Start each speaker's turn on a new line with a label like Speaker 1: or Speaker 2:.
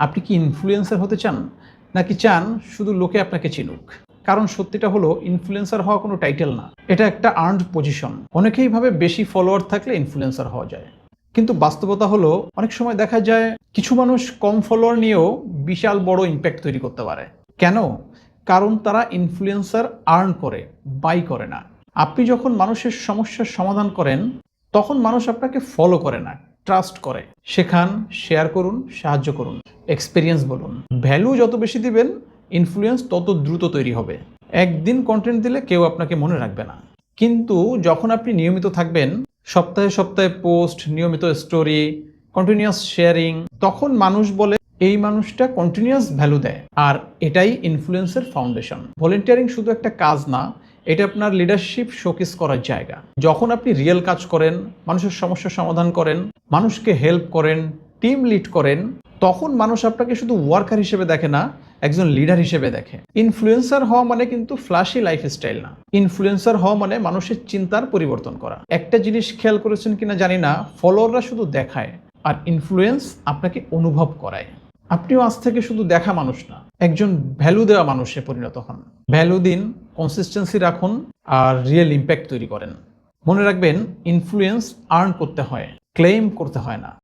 Speaker 1: আপনি কি ইনফ্লুয়েন্সার হতে চান, নাকি চান শুধু লোকে আপনাকে চিনুক? কারণ সত্যিটা হলো, ইনফ্লুয়েন্সার হওয়া কোনো টাইটেল না, এটা একটা আর্নড পজিশন। অনেকেই ভাবে বেশি ফলোয়ার থাকলে ইনফ্লুয়েন্সার হওয়া যায়, কিন্তু বাস্তবতা হলো অনেক সময় দেখা যায় কিছু মানুষ কম ফলোয়ার নিয়েও বিশাল বড় ইম্প্যাক্ট তৈরি করতে পারে। কেন? কারণ তারা ইনফ্লুয়েন্সার আর্ন করে, বাই করে না। আপনি যখন মানুষের সমস্যার সমাধান করেন, তখন মানুষ আপনাকে ফলো করে না, ট্রাস্ট করে। শেখান, শেয়ার করুন, সাহায্য করুন, এক্সপেরিয়েন্স বলুন। ভ্যালু যত বেশি দিবেন, ইনফ্লুয়েন্স তত দ্রুত তৈরি হবে। একদিন কন্টেন্ট দিলে কেউ আপনাকে মনে রাখবে না, কিন্তু যখন আপনি নিয়মিত থাকবেন, সপ্তাহে সপ্তাহে পোস্ট, নিয়মিত স্টোরি, কন্টিনিউয়াস শেয়ারিং, তখন মানুষ বলে এই মানুষটা কন্টিনিউয়াস ভ্যালু দেয়। আর এটাই ইনফ্লুয়েন্সের ফাউন্ডেশন। ভলেন্টিয়ারিং শুধু একটা কাজ না, এটা আপনার লিডারশিপ শোকেস করার জায়গা। যখন আপনি রিয়েল কাজ করেন, মানুষের সমস্যার সমাধান করেন, মানুষকে হেল্প করেন, টিম লিড করেন, তখন মানুষ আপনাকে শুধু ওয়ার্কার হিসেবে দেখে না, একজন লিডার হিসেবে দেখে। ইনফ্লুয়েন্সার হওয়া মানে কিন্তু ফ্ল্যাশি লাইফস্টাইল না। ইনফ্লুয়েন্সার হওয়া মানে মানুষের চিন্তার পরিবর্তন করা। একটা জিনিস খেয়াল করেছেন কিনা জানি না, ফলোয়াররা শুধু দেখায়, আর ইনফ্লুয়েন্স আপনাকে অনুভব করায়। আপনিও আজ থেকে শুধু দেখা মানুষ না, একজন ভ্যালু দেওয়া মানুষে পরিণত হন। ভ্যালু দিন, কনসিস্টেন্সি রাখুন, আর রিয়েল ইম্প্যাক্ট তৈরি করেন। মনে রাখবেন, ইনফ্লুয়েন্স আর্ন করতে হয়, ক্লেম করতে হয় না।